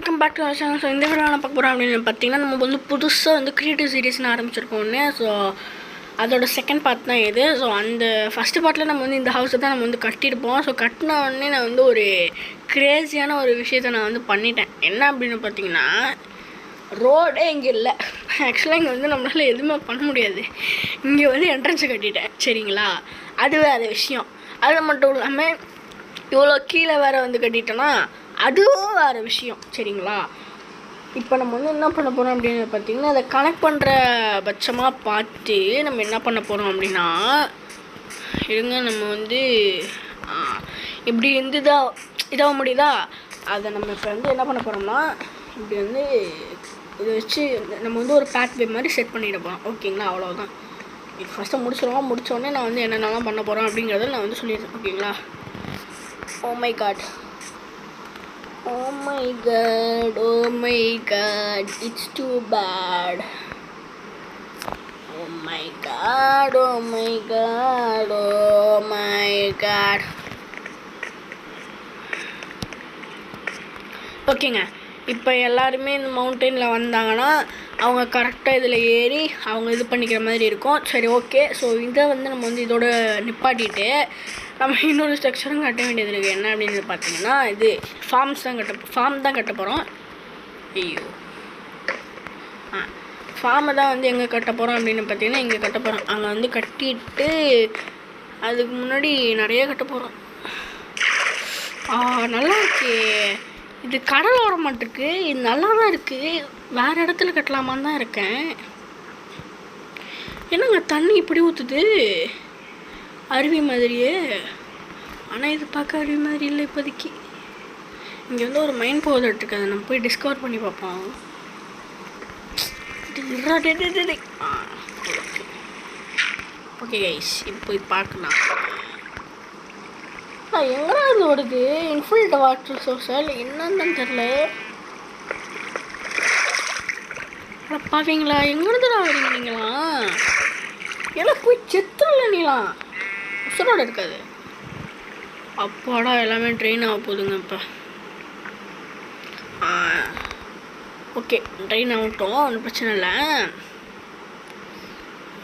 Welcome back to our channel. So இந்த video நான் பார்க்க போகிறோம் அப்படின்னு பார்த்தீங்கன்னா, நம்ம வந்து புதுசாக வந்து கிரியேட்டிவ் சீரிஸ்னு ஆரம்பிச்சிருக்கோன்னு. ஸோ அதோட செகண்ட் பார்ட் தான் இது. ஸோ அந்த ஃபஸ்ட்டு பார்ட்டில் நம்ம வந்து இந்த ஹவுஸை தான் நம்ம வந்து கட்டியிருப்போம். ஸோ கட்டின உடனே நான் வந்து ஒரு க்ரேஸியான ஒரு விஷயத்தை நான் வந்து பண்ணிட்டேன். என்ன அப்படின்னு பார்த்தீங்கன்னா, ரோடே இங்கே இல்லை. ஆக்சுவலாக இங்கே வந்து நம்மளால் எதுவுமே பண்ண முடியாது. இங்கே வந்து என்ட்ரன்ஸை கட்டிட்டேன், சரிங்களா? அது வேறு விஷயம். அது மட்டும் இல்லாமல் இவ்வளோ கீழே வேறு வந்து கட்டிட்டேன்னா அதுவும் வேறு விஷயம், சரிங்களா? இப்போ நம்ம வந்து என்ன பண்ண போகிறோம் அப்படின்னு பார்த்திங்கன்னா, அதை கனெக்ட் பண்ணுற பட்சமாக பார்த்து நம்ம என்ன பண்ண போகிறோம் அப்படின்னா, இருங்க நம்ம வந்து இப்படி வந்து இதாக முடியுதா, அதை நம்ம இப்போ வந்து என்ன பண்ண போகிறோம்னா, இப்படி வந்து இதை வச்சு நம்ம வந்து ஒரு பேத்வே மாதிரி செட் பண்ணிட போகிறோம், ஓகேங்களா? அவ்வளோதான். இது ஃபஸ்ட்டு முடிச்சிடுவோம். முடித்தோடனே நான் வந்து என்னென்னலாம் பண்ண போகிறேன் அப்படிங்கிறத நான் வந்து சொல்லிடுறேன், ஓகேங்களா? Oh my god, oh my god, it's too bad. Oh my god. ஓகேங்க, இப்போ எல்லாருமே இந்த மவுண்டெயினில் வந்தாங்கன்னா அவங்க கரெக்டாக இதில் ஏறி அவங்க இது பண்ணிக்கிற மாதிரி இருக்கும். சரி, ஓகே. ஸோ இதை வந்து நம்ம வந்து இதோட நிப்பாட்டிட்டு நம்ம இன்னொரு ஸ்ட்ரக்சரும் கட்ட வேண்டியது இருக்குது. என்ன அப்படின்னு பார்த்தீங்கன்னா, இது ஃபார்ம் தான் கட்ட போகிறோம். ஐயோ, ஃபார்மை தான் வந்து எங்கே கட்ட போகிறோம் அப்படின்னு பார்த்தீங்கன்னா, இங்கே கட்ட போகிறோம். அங்கே வந்து கட்டிட்டு அதுக்கு முன்னாடி நிறைய கட்ட போகிறோம். நல்லா இருக்கு. இது கடல் வர மாட்டிருக்கு. இது நல்லா தான் இருக்குது. வேறு இடத்துல கட்டலாமான்னு தான் இருக்கேன். என்னங்க தண்ணி இப்படி ஊற்றுது, அருவி மாதிரியே. ஆனால் இது பார்க்க அருவி மாதிரி இல்லை இப்போதைக்கு. இங்கே வந்து ஒரு மைண்ட் போகுதுட்டு, அதை நம்ம போய் டிஸ்கவர் பண்ணி பார்ப்போம். ஓகே கைஸ், இப்போ போய் பார்க்கலாம். எங்கடா இது ஓடுது? இன்ஃபினிட் வாட்டர் சோர்ஸால் என்னன்னு தெரில. பார்ப்பீங்களா? எங்கேருந்துடா வரீங்க நீங்களா? எல்லாம் போய் செத்துடல நீலாம், உசுரோட இருக்காது. அப்பாடா, எல்லாமே ட்ரெயின் ஆக போகுதுங்க இப்போ. ஓகே, ட்ரெயின் ஆகட்டும், ஒன்றும் பிரச்சனை இல்லை.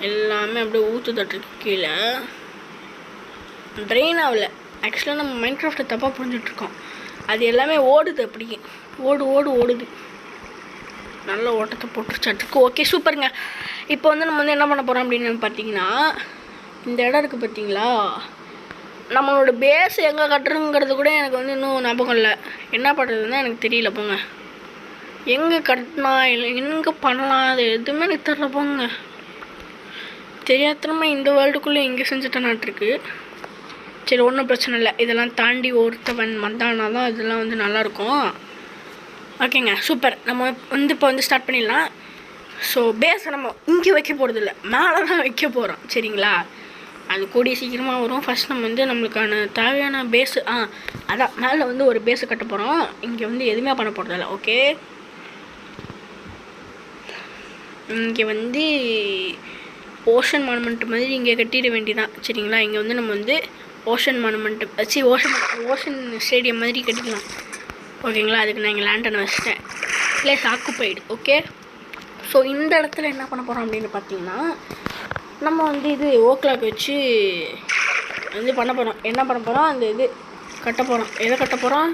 எல்லாமே அப்படியே ஊற்றுதட்டுருக்கு கீழே. ட்ரெயின் ஆகலை. ஆக்சுவலாக நம்ம மைண்ட் கிராஃப்டை தப்பாக புரிஞ்சிட்ருக்கோம். அது எல்லாமே ஓடுது, அப்படியே ஓடுது. நல்ல ஓட்டத்தை போட்டுருச்சாட்டுருக்கு. ஓகே, சூப்பருங்க. இப்போ வந்து நம்ம வந்து என்ன பண்ண போகிறோம் அப்படின்னு பார்த்தீங்கன்னா, இந்த இடம் இருக்குது பார்த்தீங்களா, நம்மளோட பேஸ் எங்கே கட்டுறோங்கிறது கூட எனக்கு வந்து இன்னும் ஞாபகம் இல்லை. என்ன பண்ணுறதுன்னு எனக்கு தெரியல. போங்க, எங்கே கட்டினா இல்லை எங்கே பண்ணலாம், அது எதுவுமே எனக்கு தெரியல. போங்க, தெரியாதனமாக இந்த வேர்ல்டுக்குள்ளே எங்கே செஞ்சுட்டேனாட்டிருக்கு. சரி, ஒன்றும் பிரச்சனை இல்லை. இதெல்லாம் தாண்டி ஒருத்தவன் வந்தானா தான் இதெல்லாம் வந்து நல்லாயிருக்கும். ஓகேங்க, சூப்பர். நம்ம வந்து இப்போ வந்து ஸ்டார்ட் பண்ணிடலாம். ஸோ பேஸை நம்ம இங்கே வைக்க போகிறது இல்லை, மேலே தான் வைக்க போகிறோம், சரிங்களா? அது கூடிய சீக்கிரமாக வரும். ஃபஸ்ட் நம்ம வந்து நம்மளுக்கான தேவையான பேஸு அதான் மேலே வந்து ஒரு பேஸை கட்ட போகிறோம். இங்கே வந்து எதுவுமே பண்ண போகிறதில்ல. ஓகே, இங்கே வந்து ஓஷன் மானுமெண்ட் மாதிரி இங்கே கட்டிட வேண்டியதான், சரிங்களா? இங்கே வந்து நம்ம வந்து ஓஷன் மானுமெண்ட்டு வச்சு ஓஷன் ஸ்டேடியம் மாதிரி கட்டிக்கலாம், ஓகேங்களா? அதுக்கு நான் இங்கே லேண்டனை வச்சிட்டேன். Place occupied. ஓகே, ஸோ இந்த இடத்துல என்ன பண்ண போகிறோம் அப்படின்னு பார்த்தீங்கன்னா, நம்ம வந்து இது ஓக்லாக் வச்சு வந்து பண்ண போகிறோம். என்ன பண்ண போகிறோம், அந்த இது கட்ட போகிறோம். எதை கட்ட போகிறோம்?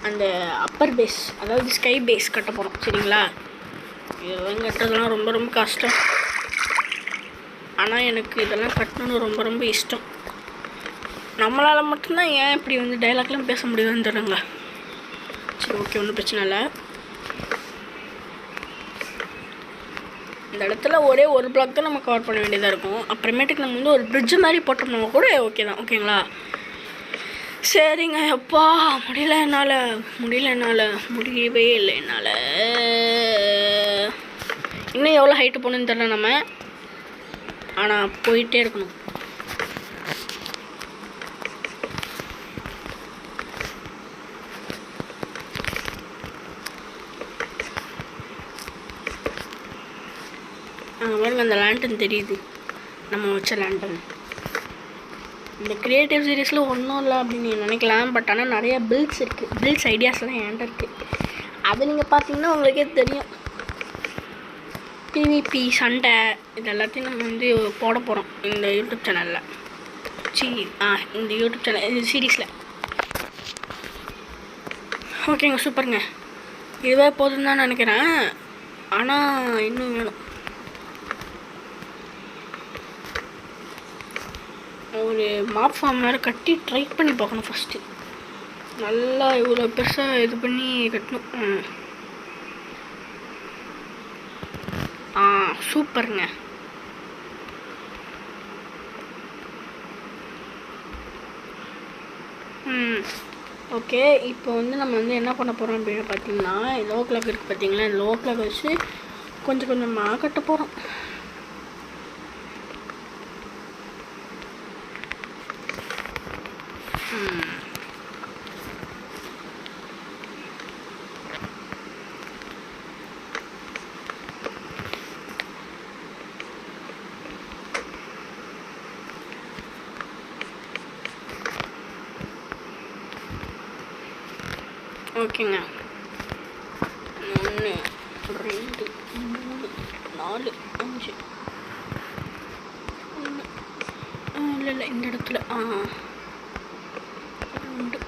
அந்த அப்பர் பேஸ், அதாவது ஸ்கை பேஸ் கட்ட போகிறோம், சரிங்களா? இதெல்லாம் கட்டுறதுலாம் ரொம்ப ரொம்ப கஷ்டம். ஆனால் எனக்கு இதெல்லாம் கட்டணும்னு ரொம்ப ரொம்ப இஷ்டம். நம்மளால் மட்டும்தான் ஏன் இப்படி வந்து டைலாக்லாம் பேச முடியுதுன்னு தருங்க. சரி, ஓகே, ஒன்றும் பிரச்சனை இல்லை. இந்த இடத்துல ஒரே ஒரு பிளாக் தான் நம்ம கவர் பண்ண வேண்டியதாக இருக்கும். அப்புறமேட்டுக்கு நம்ம வந்து ஒரு பிரிட்ஜு மாதிரி போட்டோம்னா கூட ஓகே தான், ஓகேங்களா? சரிங்க. எப்பா முடியவே இல்லை என்னால். இன்னும் எவ்வளோ ஹைட்டு போகணுன்னு தெரியல நம்ம, ஆனால் போயிட்டே இருக்கணும். பாருங்க, அந்த லேண்டன் தெரியுது, நம்ம வச்ச லேண்டன். இந்த க்ரியேட்டிவ் சீரீஸில் ஒன்றும் இல்லை அப்படின்னு நினைக்கலாம். பட் ஆனால் நிறைய பில்ட்ஸ் இருக்குது, பில்ட்ஸ் ஐடியாஸ்லாம் என்கிட்ட இருக்குது. அது நீங்கள் பார்த்தீங்கன்னா உங்களுக்கே தெரியும். PVP சண்டை இது எல்லாத்தையும் நம்ம வந்து போட போகிறோம் இந்த யூடியூப் சேனலில். இந்த யூடியூப் சேனல் இந்த சீரீஸில். ஓகேங்க, சூப்பருங்க. இதுவே போதும் தான் நினைக்கிறேன். ஆனால் இன்னும் வேணும். ஒரு மாப் ஃபார்ம் வேறு கட்டி ட்ரை பண்ணி பார்க்கணும் ஃபஸ்ட்டு. நல்லா இவ்வளோ பெருசாக இது பண்ணி கட்டணும். சூப்பருங்க. ஓகே, இப்போ வந்து நம்ம வந்து என்ன பண்ண போகிறோம் அப்படின்னு பார்த்தீங்கன்னா, லோ கிளாக் இருக்குது பார்த்தீங்களா, லோ கிளாக் வச்சு கொஞ்சம் கொஞ்சமாக கட்ட போகிறோம். ஓகேங்க, 1 2 3 4 5 இல்லை இந்த இடத்துல 2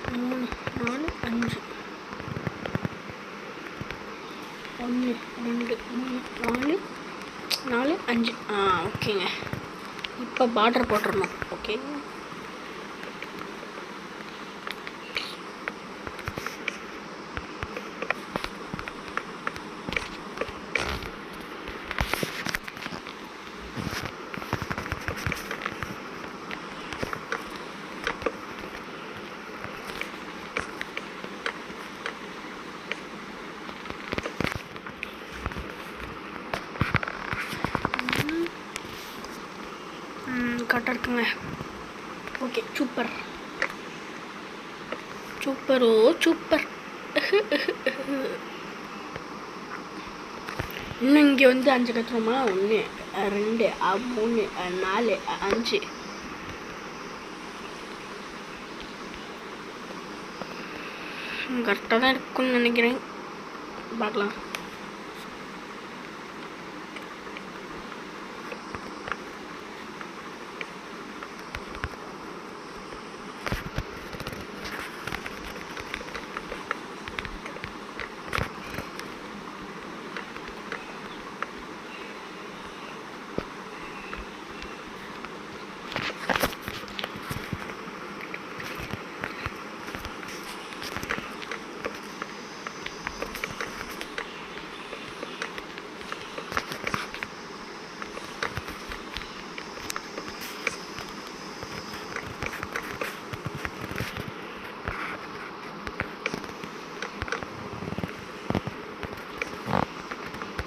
3 4 5 1 2 3 4 5. ஓகேங்க. இப்போ பார்டர் போட்டுடணும். ஓகே, கரெக்டாக இருக்குங்க. ஓகே, சூப்பர் சூப்பரோ சூப்பர். இன்னும் இங்கே வந்து 5 கட்டுறோமா? 1 2 3 4 5. கரெக்டாக தான் இருக்குன்னு நினைக்கிறேன். பார்க்கலாம்.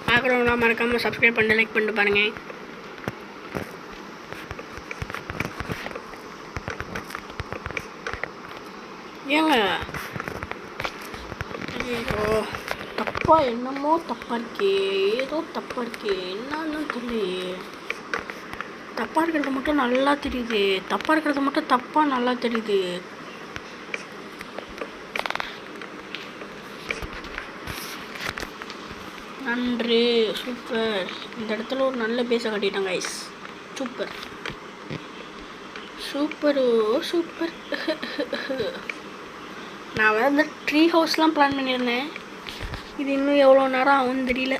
பார்க்குறவங்களா மறக்காமல் சப்ஸ்கிரைப் பண்ணி லைக் பண்ணிட்டு பாருங்கள். ஏங்க ஐயோ, தப்பாக என்னமோ தப்பாக இருக்கே, ஏதோ தப்பாக இருக்கே, என்னன்னு தெரியலையே. தப்பாக இருக்கிறது மட்டும் நல்லா தெரியுது, தப்பாக இருக்கிறது மட்டும் தப்பாக நல்லா தெரியுது. நன்று, சூப்பர். இந்த இடத்துல ஒரு நல்ல பேச கட்டிட்டாங்க கைஸ். சூப்பர் சூப்பரோ சூப்பர். நான் வந்து ட்ரீ ஹவுஸ்லாம் பிளான் பண்ணியிருந்தேன். இது இன்னும் எவ்வளோ நேரம் ஆகும்னு தெரியல.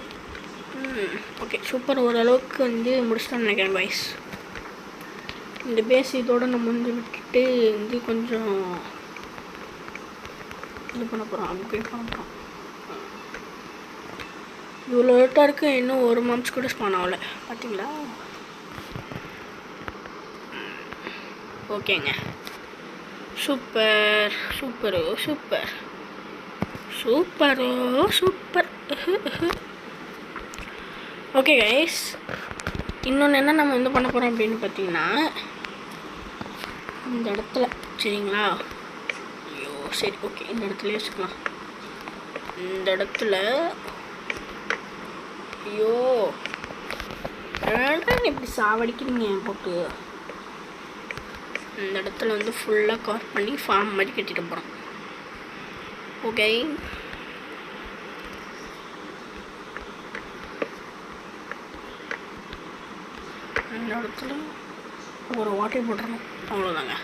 Okay, super. ஓரளவுக்கு வந்து முடிச்சிட்டோன்னு நினைக்கிறேன் கைஸ். இந்த பேஸ் இதோடு நம்ம வந்து விட்டுட்டு வந்து கொஞ்சம் இது பண்ண போகிறோம், அப்கிரேட் பண்ண போகிறோம். இவ்வளோ லேட்டாக இருக்குது, இன்னும் ஒரு மந்த்ஸ் கூட ஸ்பான் ஆகலை பார்த்தீங்களா? ஓகேங்க, சூப்பர் சூப்பரோ சூப்பர் சூப்பரோ சூப்பர். ஓகே கைஸ், இன்னொன்று என்ன நம்ம வந்து பண்ண போகிறோம் அப்படின்னு பார்த்தீங்கன்னா, இந்த இடத்துல சரிங்களா? ஐயோ சரி, ஓகே, இந்த இடத்துல வச்சுக்கலாம். இந்த இடத்துல ஐயோ இப்படி சாவடிக்கிறீங்க போட்டு. இந்த இடத்துல வந்து ஃபுல்லாக கவர் பண்ணி ஃபார்ம் மாதிரி கட்டிட்டு போகிறோம். ஓகே, இந்த இடத்துல ஒரு வாட்டர் போட்டுறணும், அவ்வளோதாங்க.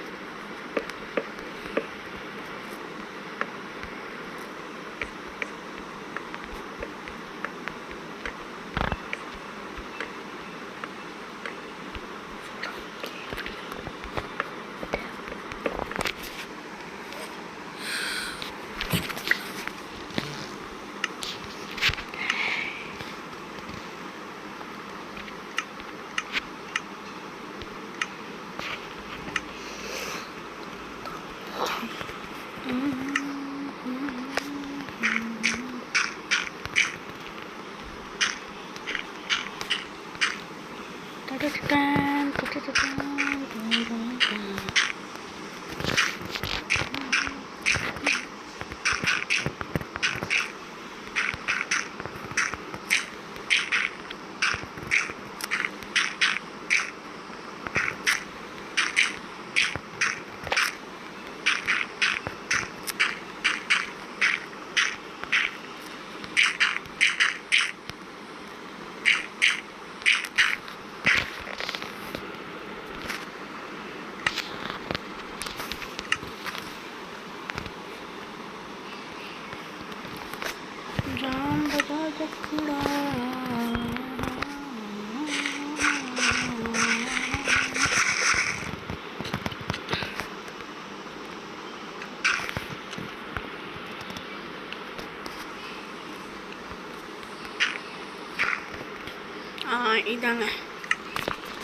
இதாங்க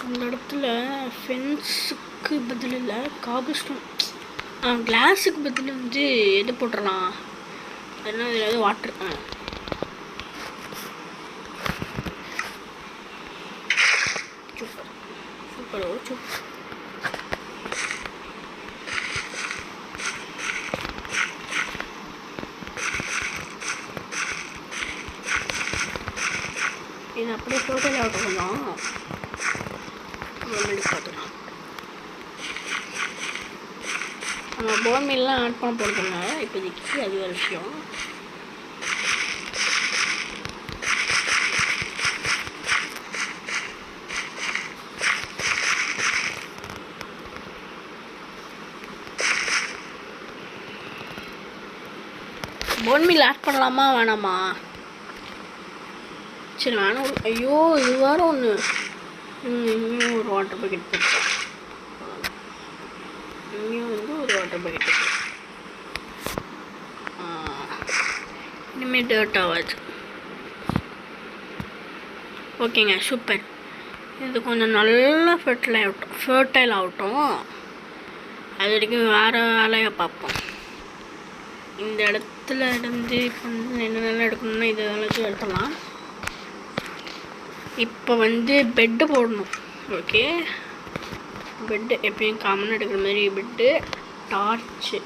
அந்த இடத்துல ஃபென்ஸுக்கு பதில் இல்லை, காபிள்ஸ்டோன் கிளாஸுக்கு பதில் வந்து எது போட்டுடலாம், என்ன இதில் வாட்ரு. Super super super. இது அப்படியே டோட்டல் ஆகட்டும் தான் பார்த்துக்கலாம். நம்ம போன் மீல்லாம் ஆட் பண்ண போகிறதுங்க இப்போதைக்கு, அது ஒரு விஷயம். போன் மீல் ஆட் பண்ணலாமா வேணாமா? சரி வேணாம். ஐயோ இது வேறு ஒன்று, இங்கேயும் ஒரு வாட்டர் பக்கெட் போட்டு, இங்கேயும் வந்து ஒரு வாட்டர் பக்கெட் போட்டு, இனிமேல் டர்ட் ஆகாது. ஓகேங்க சூப்பர். இது கொஞ்சம் நல்லா ஃபர்டைல் ஆகட்டும், அது வரைக்கும் வேறு வேலையை பார்ப்போம். இந்த இடத்துல இருந்து இப்போ என்னென்ன எடுக்கணும்னா இது எல்லாத்தையும் எடுத்துடலாம். இப்போ வந்து பெட்டு போடணும். ஓகே, பெட்டு எப்பயும் காமனாக எடுக்கிற மாதிரி பெட்டு, டார்ச்சு,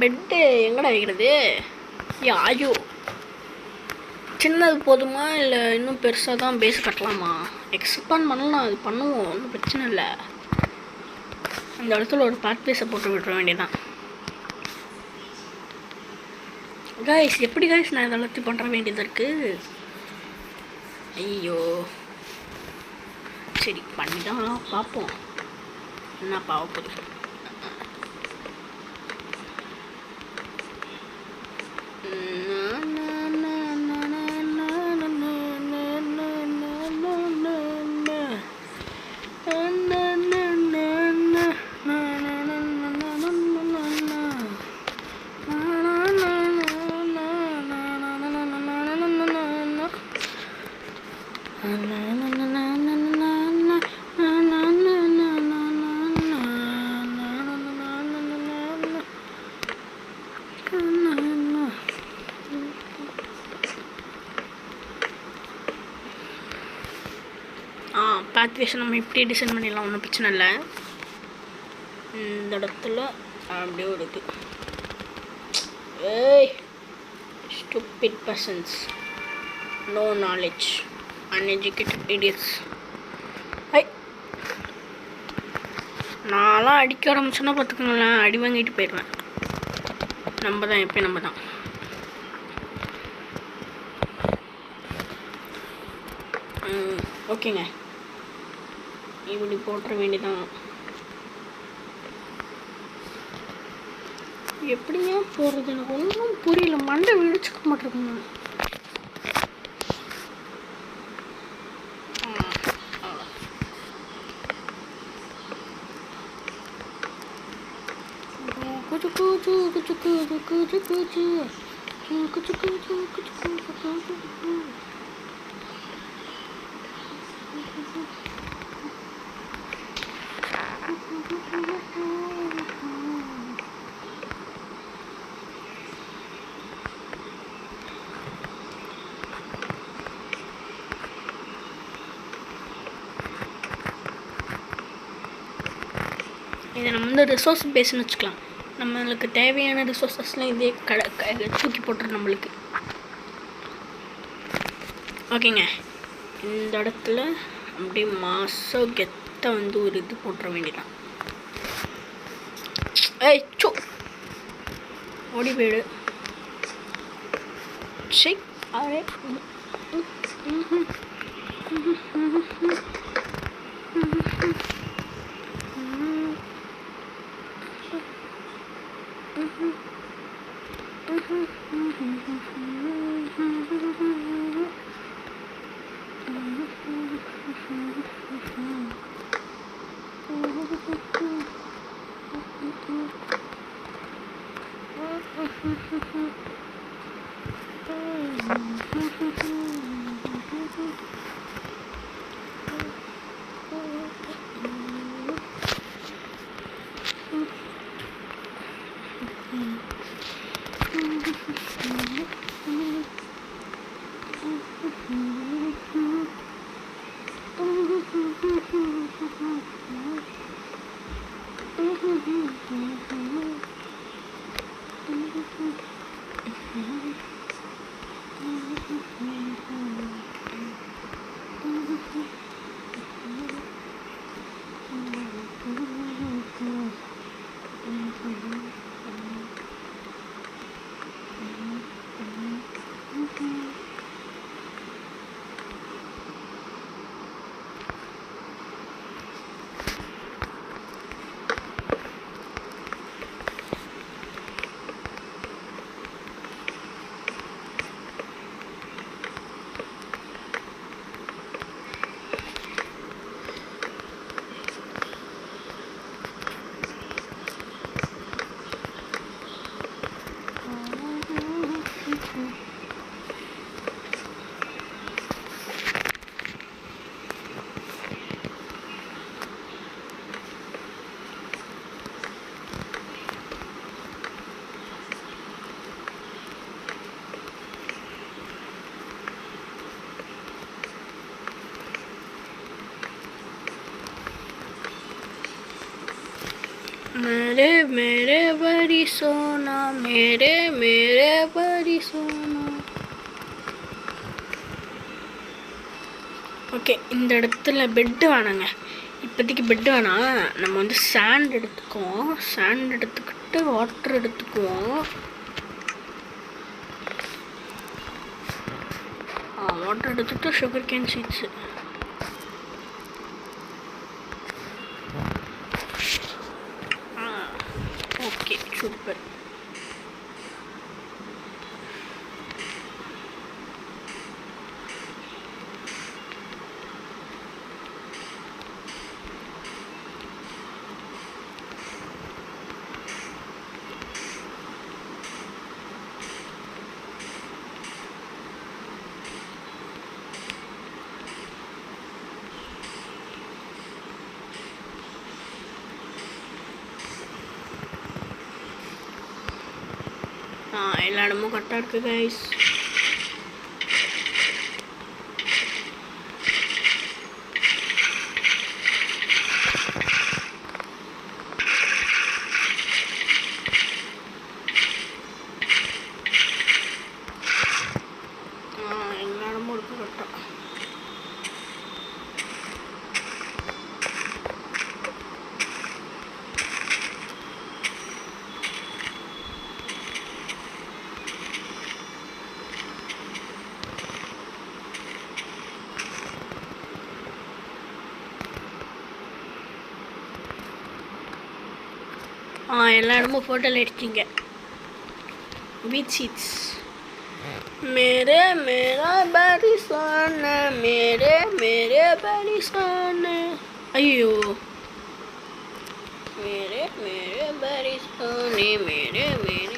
பெட்டு எங்கடா வைக்கிறது? ஐயோ சின்னது போதுமா இல்லை இன்னும் பெருசாக தான் பேஸ் கட்டலாமா? எக்ஸ்பேண்ட் பண்ணலாம், அது பண்ணுவோம், ஒன்றும் பிரச்சனை இல்லை. அந்த இடத்துல ஒரு பார்ட் பீஸை போட்டு விட்டுற வேண்டியதான். கைஸ் எப்படி கைஸ் நான் இதெல்லாத்தையும் பண்ணுற வேண்டியதாக இருக்குது? ஐயோ சரி பண்ணி தான் பார்ப்போம் என்ன பார்ப்போம். பாத்வேஷன் நம்ம இப்படி டிசைன் பண்ணிடலாம், ஒன்றும் பிரச்சனை இல்லை. இந்த இடத்துல அப்படியே இருக்கு. ஏய் stupid persons, no knowledge, uneducated idiots. I நான்லாம் அடிக்க ஆரம்பிச்சோன்னா பார்த்துக்கோங்களேன், அடி வாங்கிட்டு போயிடுவேன். நம்ம தான் எப்பயும் நம்ம தான். ஓகேங்க, இப்படி போட்டுற வேண்டியதான். எப்படிங்க போடுறது எனக்கு ஒன்றும் புரியல, மண்டை விழிச்சுக்க மாட்டேங்குங்க. இதை நம்ம வந்து ரிசோர்ஸ் பேஸ்ன்னு வச்சுக்கலாம். நம்மளுக்கு தேவையான ரிசோர்ஸஸ்லாம் இதே தூக்கி போட்டுரும் நம்மளுக்கு. ஓகேங்க, இந்த இடத்துல அப்படியே மாசம் கெத்த வந்து ஒரு இது போட்டுற வேண்டியதான். ஏய் சோ ஓடி போயிடு. சரி அரே मेरे मेरे बड़ी सोना मेरे मेरे बड़ी सोना. ஓகே, இந்த இடத்துல பெட்டு வேணாங்க, இப்போதைக்கு பெட்டு வேணாம். நம்ம வந்து சாண்ட் எடுத்துக்குவோம். சாண்ட் எடுத்துக்கிட்டு வாட்டர் எடுத்துக்குவோம். வாட்டர் எடுத்துகிட்டு sugar cane seeds. Okay super. எல்லா இடமும் கரெக்டாக இருக்குது கைஸ். எல்லா இடமும் இருக்குது கரெக்டாக. எல்லா இடமும் ஃபோட்டோவில் எடுத்தீங்க. பீச் சீட்ஸ் मेरे मेरा बरिसान मेरे मेरे बरिसान ஐயோ मेरे मेरे बरिसाने मेरे मेरे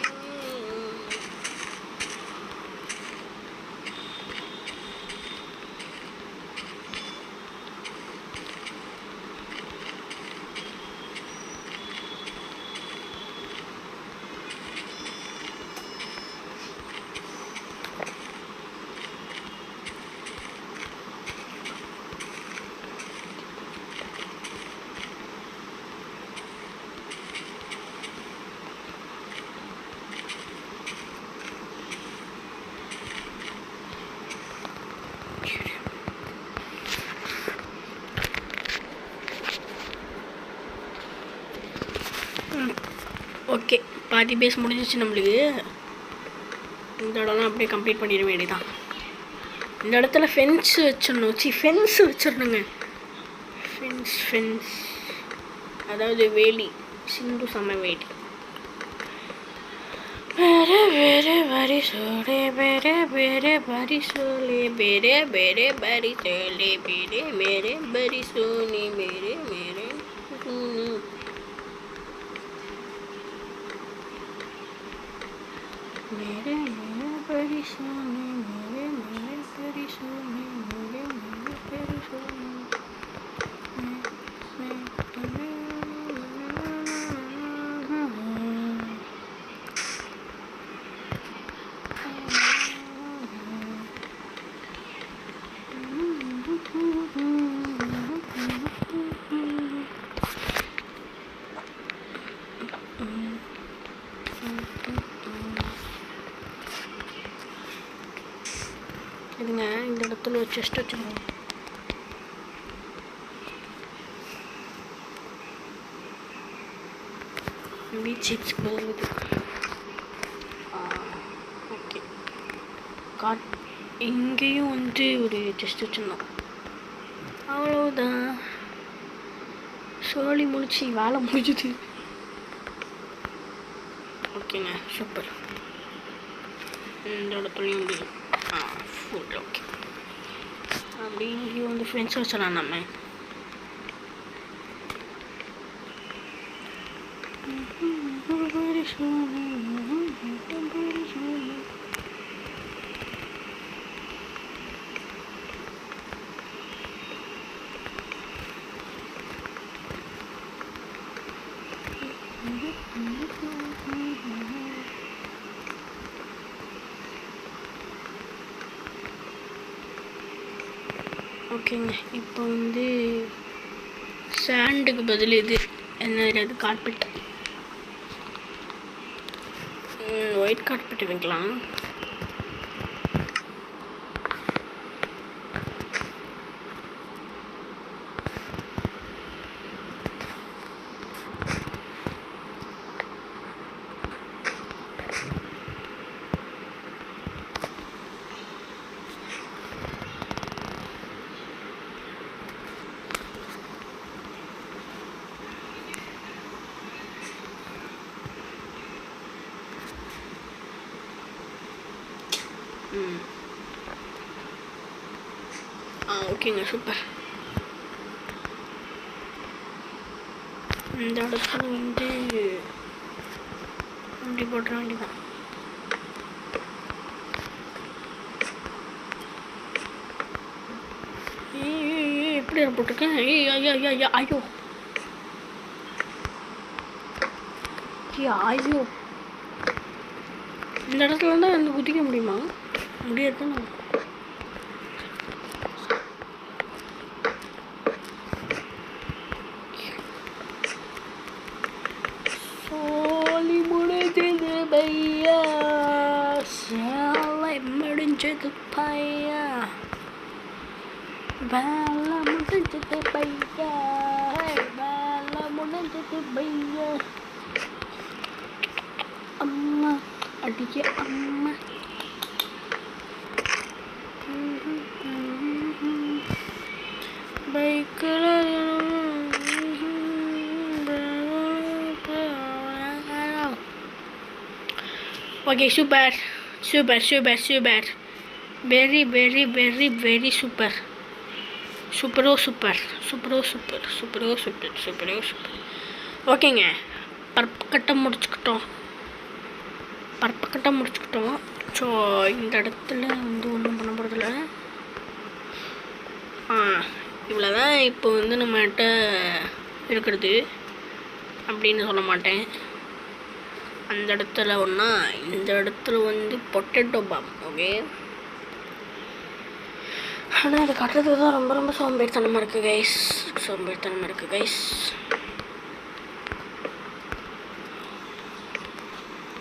ஓகே, பாதி பேஸ் முடிஞ்சிச்சு நம்மளுக்கு. இந்த இடம்லாம் அப்படியே கம்ப்ளீட் பண்ணிட வேண்டியதான். இந்த இடத்துல ஃபென்ஸ் வச்சிடணும். ஃபென்ஸ் வச்சிடணுங்க. ஃபென்ஸ் அதாவது வேலி, சிந்து சம வேலி. ಬೇರೆ ಬೇರೆ ಬರಿಸೋಲೆ ಬೇರೆ ಬೇರೆ ಬರಿಸೋಲೆ ಬೇರೆ ಬೇರೆ ಬರಿಸೋಲೆ ಬೇರೆ ಬೇರೆ ಬರಿಸೋನಿ ಬೇರೆ ಬೇರೆ मेरे मेरे परिसोने मेरे मेरे परिसोने मेरे मेरे परिसोने இதுங்க இந்த இடத்துல ஒரு செஸ்ட் வச்சுருக்கோம். பீச் போகுது. ஓகே, இங்கேயும் வந்து ஒரு செஸ்ட் வச்சுருந்தோம். அவ்வளோதான், சோழி முடிச்சு வேலை முடிஞ்சுது. ஓகேங்க, சூப்பர். இந்த இடத்துலையும் வந்து ஃபுட். ஓகே, அப்படி இங்கேயும் வந்து ஃப்ரெண்ட்ஸ் வச்சிடலாம் நம்ம. ஓகேங்க, இப்போ வந்து சாண்டுக்கு பதில் இது என்ன கார்பெட், ஒயிட் கார்பெட் வைக்கலாம். ஓகேங்க, சூப்பர். இந்த இடத்துல வந்து அப்படி போட்டுற வேண்டியதான். எப்படி போட்டிருக்கேன்? ஐயோ ஐயோ, இந்த இடத்துல தான் வந்து குதிக்க முடியுமா? முடியாது. சோலி முடிஞ்சது பையா, சேலை முடிஞ்சது பையா, வேலை முடிஞ்சது பையா, வேலை முடிஞ்சது பையா. அம்மா அடிக்க அம்மா. பைக்கில் okay super super super super very very very very super சூப்பரோ சூப்பர் சூப்பரோ சூப்பர் சூப்பரோ சூப்பர் சூப்பரோ சூப்பர். ஓகேங்க, பர்ஃபெக்டாக முடிச்சுக்கிட்டோம். ஸோ இந்த இடத்துல வந்து ஒன்றும் பண்ண போகிறதில்ல. இவ்வளோ தான் இப்போ வந்து நம்மகிட்ட இருக்கிறது அப்படின்னு சொல்ல மாட்டேன். அந்த இடத்துல ஒன்றா இந்த இடத்துல வந்து பொட்டேட்டோ பாம். ஓகே, ஆனால் இது கட்டுறதுக்கு தான் ரொம்ப ரொம்ப சோம்பேறித்தனமாக இருக்குது கைஸ்.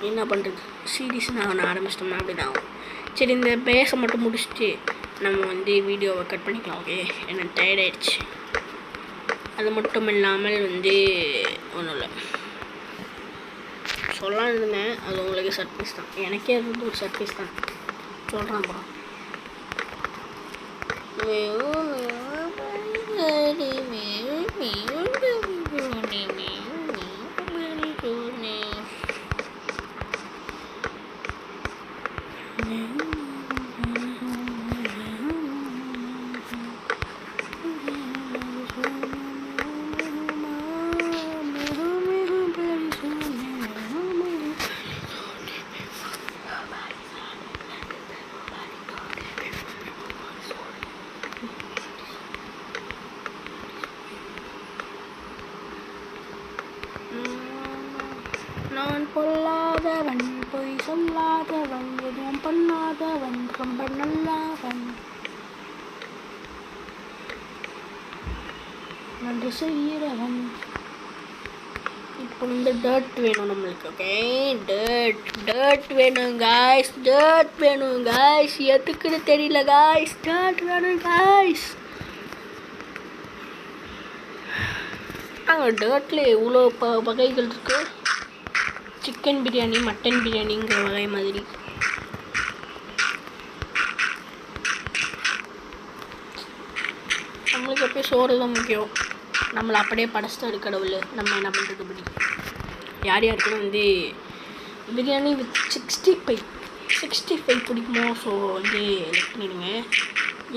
என்ன பண்ணுறது, சீரியஸ் நான் ஆரம்பிச்சிட்டோம்னா அப்படி தான் ஆகும். சரி, இந்த பேஸை மட்டும் முடிச்சுட்டு நம்ம வந்து வீடியோவை கட் பண்ணிக்கலாம். ஓகே, எனக்கு டயர்ட் ஆகிடுச்சு. அது மட்டும் இல்லாமல் வந்து ஒன்றும் இல்லை சொல்லலாம் இருந்தேன், அது உங்களுக்கு சர்ப்ரைஸ் தான். எனக்கே அது வந்து ஒரு சர்ப்ரைஸ் தான். சொல்கிறேன் அப்புறம். நான் பொல்லாதவன், பொய் சொல்லாதவன், எதுவும் பண்ணாதவன், ரொம்ப நல்லவன், நன்றி செய்கிறவன். இப்போ வந்து டர்ட் வேணும் நம்மளுக்கு. ஓகே, டர்ட் வேணும் காய்ஸ். எதுக்குன்னு தெரியல காய்ஸ், டர்ட் வேணும் காய்ஸ். நாங்கள் டர்ட்டில் எவ்வளோ வகைகள் இருக்குது. சிக்கன் பிரியாணி, மட்டன் பிரியாணிங்கிற வகை மாதிரி. நம்மளுக்கு எப்போ சோறு தான் முக்கியம். நம்மளை அப்படியே படைச்சிட்டு கடவுள். நம்ம என்ன பண்ணுறது இப்படி. யாருக்குன்னு வந்து பிரியாணி வித் 65 பிடிக்குமோ ஸோ வந்து லைக் பண்ணிடுங்க.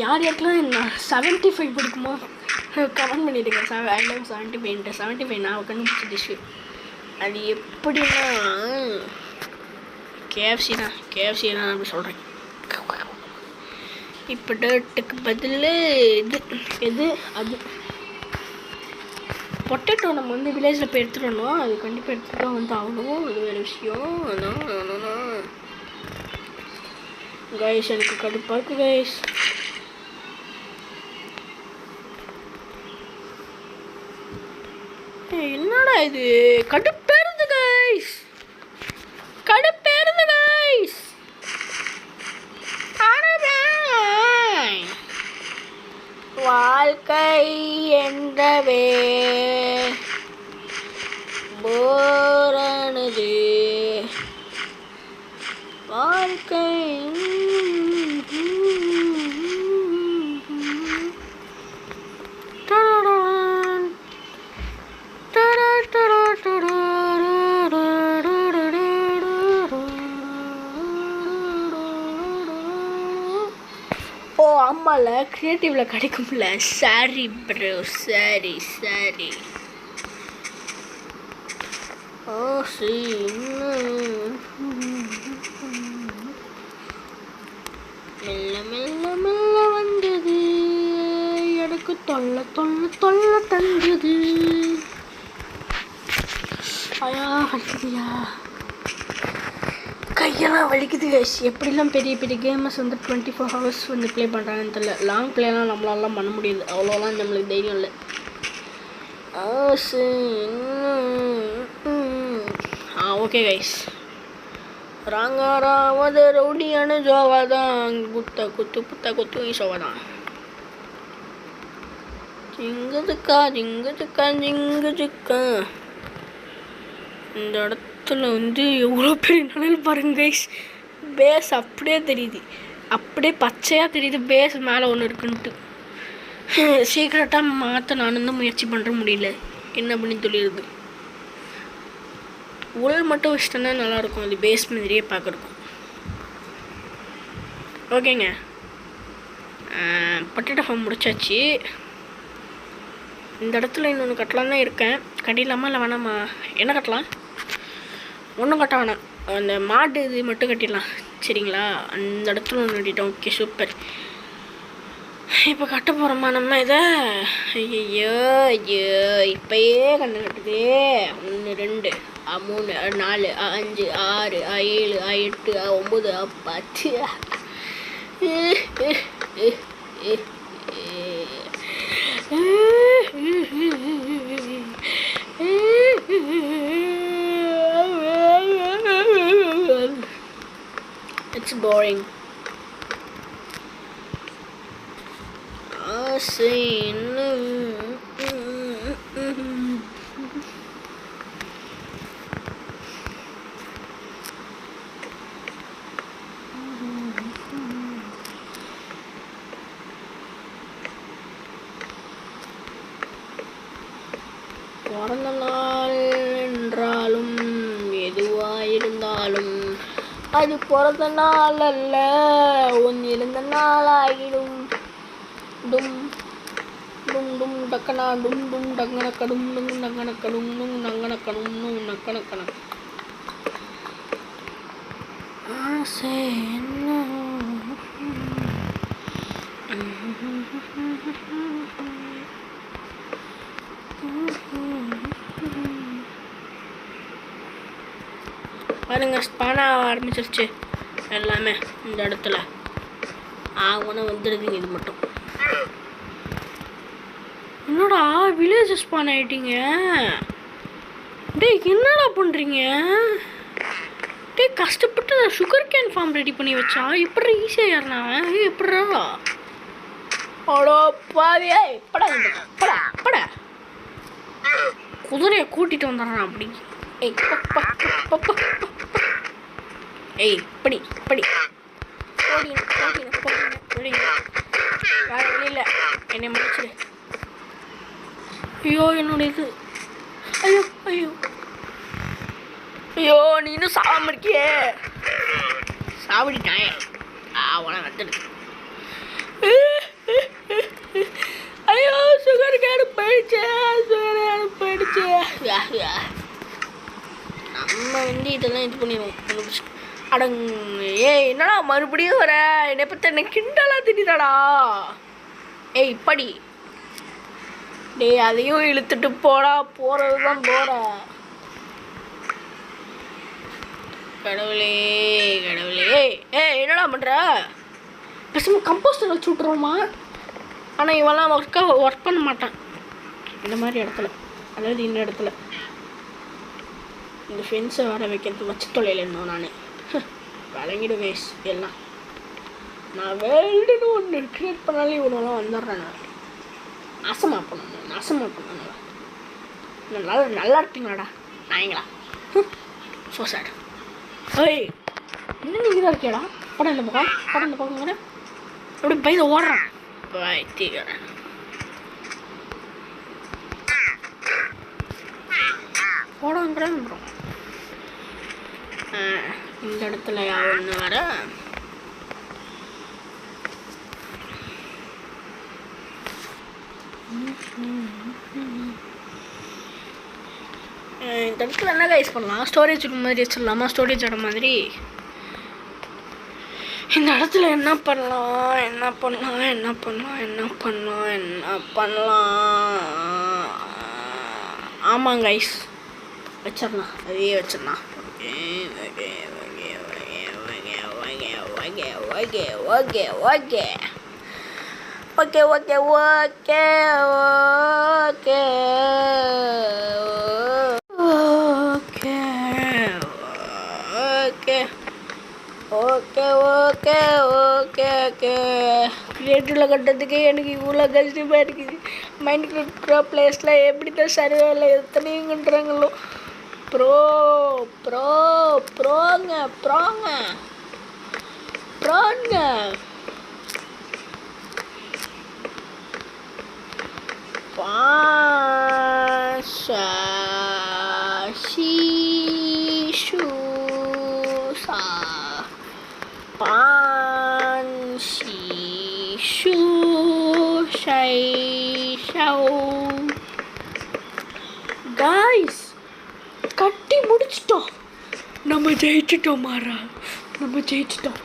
யாருக்கெல்லாம் 75 பிடிக்குமோ கமெண்ட் பண்ணிவிடுங்க. ஐ லவ் 75 நான் கண்டுபிடிச்ச டிஷ்ஷு. அது எப்படின்னா கேஎஃப்சி தான் அப்படி சொல்கிறேன். இப்போ டர்ட்டுக்கு பதில் அது பொட்டேட்டோ நம்ம வந்து வில்லேஜில் போய் எடுத்துகிட்டு வரணும். அது கண்டிப்பாக எடுத்துகிட்டு தான் வந்து ஆகணும். அது வேறு விஷயம். அதான் கைஸ், எனக்கு கடுப்பாக இருக்குது கைஸ். என்னடா இது, கடுப்பேறுது கைஸ். வாழ்க்கை என்றவே போரானது வாழ்க்கை. ஓ ஆமாம்ல, க்ரியேட்டிவில் கிடைக்கும்ல. Sorry bro, sorry. ஓ சரி, மெல்ல வந்தது எனக்கு தொல்லை தந்தது. ஐயா வலிக்குதுயா, கையெல்லாம் வலிக்குது கைஸ். எப்படிலாம் பெரிய கேமர்ஸ் வந்து 24 hours வந்து ப்ளே பண்ணுறாங்கன்னு தெரியல. லாங் ப்ளேலாம் நம்மளாலாம் பண்ண முடியாது, அவ்வளோலாம் நம்மளுக்கு தைரியம் இல்லை. ஓகே கைஸ், ராங்காராவது ரவுடியான ஜோவாதான், குத்து ஈசோவாதான். ஜிங்குதுக்கா. இந்த இடத்துல வந்து எவ்வளோ பெரிய நிலையில் பாருங்க கைஸ். பேஸ் அப்படியே தெரியுது, அப்படியே பச்சையாக தெரியுது. பேஸ் மேலே ஒன்று இருக்குன்ட்டு சீக்கிரட்டாக மாற்ற நானும் தான் முயற்சி பண்ணுற முடியல. என்ன பண்ணி சொல்லிடுது. உள் மட்டும் வச்சுட்டோன்னா நல்லாயிருக்கும், அது பேஸ் மாதிரியே பார்க்குறக்கும். ஓகேங்க, பொட்டேட்டோ ஃபார்ம் முடிச்சாச்சு. இந்த இடத்துல இன்னொன்று கட்டலாம் தான் இருக்கேன். கட்டிடலாமா இல்லை வேணாமா? என்ன கட்டலாம்? ஒன்றும் கட்ட வேணாம், அந்த மாடு இது மட்டும் கட்டிடலாம். சரிங்களா? அந்த இடத்துல ஒன்று கட்டிட்டோம். Okay, super. இப்போ கட்ட போகிறோமா நம்ம இதை? ஐயோ ஐயோ, இப்போயே கண்ணு கட்டுதே. 1 2 3 4 5 6 7 8 9 10. It's boring. பிறந்த நாள் என்றாலும் எதுவாயிருந்தாலும் அது பிறந்த நாள் அல்ல, உன் இறந்த நாளாகிடும். டும் டும் டும் டக்கனா டும் டும் டங்கனக்கடும் டும் டங்கனக்கடும் டும் நங்கனக்கடும் டும் நக்கனக்கணும். ஆசை என்ன? பாருங்க, ஸ்பான ஆரம்பிச்சிருச்சு எல்லாமே இந்த இடத்துல. ஆகும்னா வந்துடுதுங்க. இது மட்டும் என்னடா வில்லேஜ் ஸ்பான் ஆகிட்டீங்க? டேய் என்னடா பண்ணுறீங்க? டேய் கஷ்டப்பட்டு சுகர் கேன் ஃபார்ம் ரெடி பண்ணி வச்சா இப்படி ஈஸியாக ஏறினா எப்படா? அடோ பாவியா, எப்படா படா படா குதிரையை கூட்டிகிட்டு வந்துடுறான் அப்படி. ஏய் ஏய் படி படி வெளியில் என்னை முடிச்சிடு. ஐயோ என்னோட இது. ஐயோ ஐயோ ஐயோ, நீ இன்னும் சாவாம இருக்கியே. சாவடிட்டாயே. அவனை வந்துடு. ஐயோ சுகர் கேடு போயிடுச்சு, சுகர் கேடு போயிடுச்சு. நம்ம இதெல்லாம் இது பண்ணிடுவோம். அடங் ஏய் என்னடா மறுபடியும் வர? என்னை பற்றி என்ன கிண்டலாக திட்டாடா. ஏய் படி. டேய் அதையும் இழுத்துட்டு போடா, போகிறது தான் போட. கடவுளே கடவுளே. ஏய் என்னடா பண்ணுற? பேசாம கம்போஸ்டர் வச்சு விட்ருவோமா? ஆனால் இவெல்லாம் ஒர்க் பண்ண மாட்டான் இந்த மாதிரி இடத்துல. அதாவது இந்த இடத்துல இந்த ஃப்ரெண்ட்ஸை வர வைக்கிறது வச்சு தொலைல இன்னும் நான் விளங்கிடுவேன் எல்லாம். நான் வேல்டுன்னு ஒன்று க்ரியேட் பண்ணாலே இவனெல்லாம் வந்துடுறேன். நான் நாசமாக பண்ணணும், நாசமாக பண்ணணும். நல்லா நல்லா இருப்பீங்களாடா நாயங்களா? So sir. ஏய் என்ன நீங்கள் தான் இருக்கியாடா? படம் இந்த பக்கம், படம் இந்த பக்கம். அப்படி பையில ஓடுறான் பாய் தீக்கிறேன். ஓடாங்கிறேன். இந்த இடத்துல ஒன்று வர இந்த இடத்துல என்ன கைஸ் பண்ணலாம்? ஸ்டோரேஜ் ரூம் மாதிரி வச்சிடலாமா? ஸ்டோரேஜ் இடம் மாதிரி. இந்த இடத்துல என்ன பண்ணலாம், என்ன பண்ணலாம், என்ன பண்ணலாம், என்ன பண்ணலாம், என்ன பண்ணலாம்? ஆமாங்க கைஸ், வச்சிடலாம். அதே வச்சிடலாம். Okay okay okay okay okay okay okay okay okay okay okay okay okay okay okay okay okay okay. கிரியேட்டிவில் கட்டுறதுக்கு எனக்கு இவ்வளோ கஷ்டமாக இருக்குது. மைண்ட் கிரியேட் பிளேஸில் எப்படி தான் சர்வேல எத்தனையுங்கன்றாங்களோ. Bro bro ப்ரோங்க ப்ரோங்க ப்ரோங்க. பாஷி ஜெயிச்சிட்டோம் மாறா, நம்ம ஜெயிச்சிட்டோம்.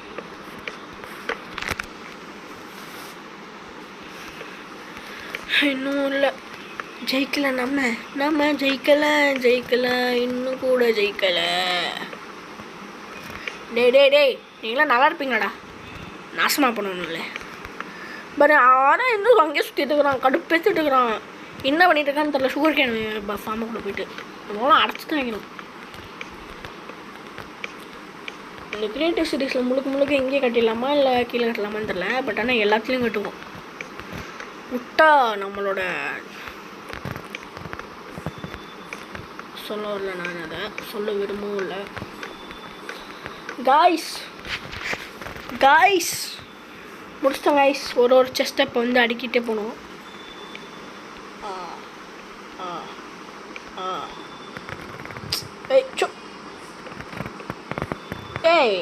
இன்னும் இல்லை, ஜெயிக்கலை. நம்ம ஜெயிக்கலை, இன்னும் கூட ஜெயிக்கலை. டேய் நீங்களாம் நல்லா இருப்பீங்களாடா, நாசமாக பண்ணணும்ல. பட் ஆனால் இன்னும் அங்கேயே சுற்றிட்டு இருக்கிறான், கடுப்பேற்றிட்டு இருக்கிறான். என்ன பண்ணிட்டு இருக்கான்னு தெரியல. சுகர் கேன் ஃபார்முக்குள்ளே போயிட்டு நம்மளாம் அடைச்சி தான் வைக்கணும். இந்த கிரியேட்டிவ் சீரீஸில் முழுக்க எங்கேயே கட்டிடலாமா இல்லை கீழே கட்டலாமான்னு தெரில. பட் ஆனால் எல்லாத்துலேயும் கட்டுவோம். விட்டா நம்மளோட சொல்ல வரல, நான் அதை சொல்ல விரும்பவும் இல்லை. காய்ஸ் முடிச்சிட்டோம் காய்ஸ். ஒரு செஸ்ட்டை இப்போ வந்து அடிக்கிட்டே போகணும்.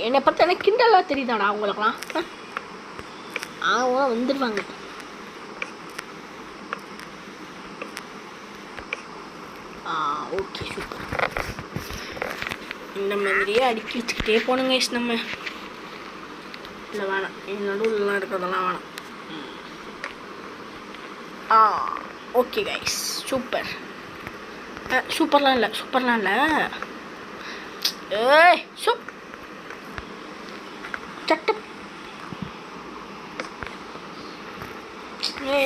என்னை பார்த்தா எனக்கு கிண்டலாக தெரியுதாடா அவங்களுக்குலாம். அவங்க வந்துடுவாங்க. Okay super. இந்த மாதிரியே அடுக்கி வச்சுக்கிட்டே போகணும் கைஸ். நம்ம இல்லை வேணாம், என் நடுவில்லாம் இருக்கிறதெல்லாம் வேணாம். Okay guys super. சூப்பர்லாம் இல்லை. சட்டம்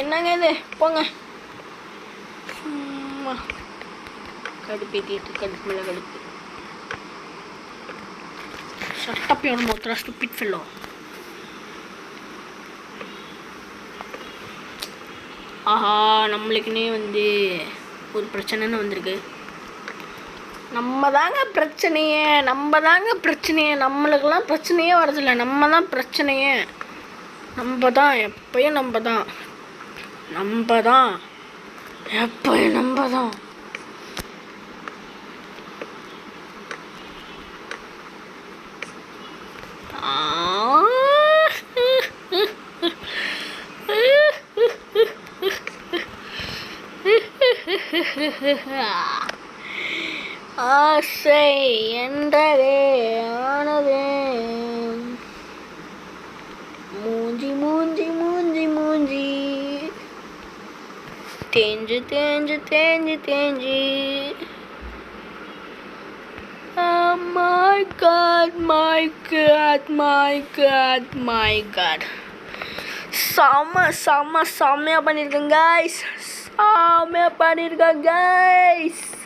என்னங்க இது, போங்க. கடுப்பேற்றிட்டு கடுப்பு மேலே கடுப்பு. சட்டப்பையோட மொத்தரா ஸ்டூபிட் ஃபெல்லோ. ஆஹா, நம்மளுக்குன்னே வந்து ஒரு பிரச்சனைன்னு வந்திருக்கு. நம்ம தாங்க பிரச்சனையே. நம்மளுக்கெல்லாம் பிரச்சனையே வரதில்லை. நம்ம தான் பிரச்சனையே. எப்பயும் நம்ம தான். ஆசை என்றதே ஆனதே, மூஞ்சி தேஞ்சு. My God.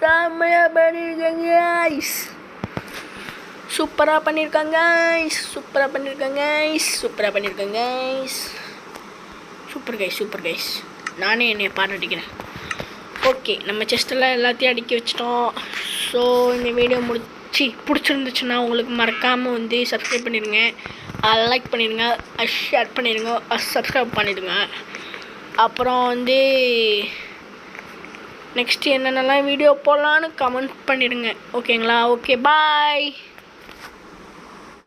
செம்மையாக பண்ணியிருக்கேன் கைஸ். சூப்பராக பண்ணியிருக்காங்க கைஸ். Super guys. நானே என்னை பாராட்டிக்கிறேன். ஓகே, நம்ம செஸ்டெல்லாம் எல்லாத்தையும் அடுக்கி வச்சிட்டோம். ஸோ இந்த வீடியோ பிடிச்சிருந்துச்சுன்னா உங்களுக்கு மறக்காமல் வந்து சப்ஸ்கிரைப் பண்ணிடுங்க, லைக் பண்ணிடுங்க, ஷேர் பண்ணிடுங்க, சப்ஸ்கிரைப் பண்ணிடுங்க. அப்புறம் வந்து நெக்ஸ்ட் என்னென்னலாம் வீடியோ போடலான்னு கமெண்ட் பண்ணிடுங்க. ஓகேங்களா? ஓகே, பாய்.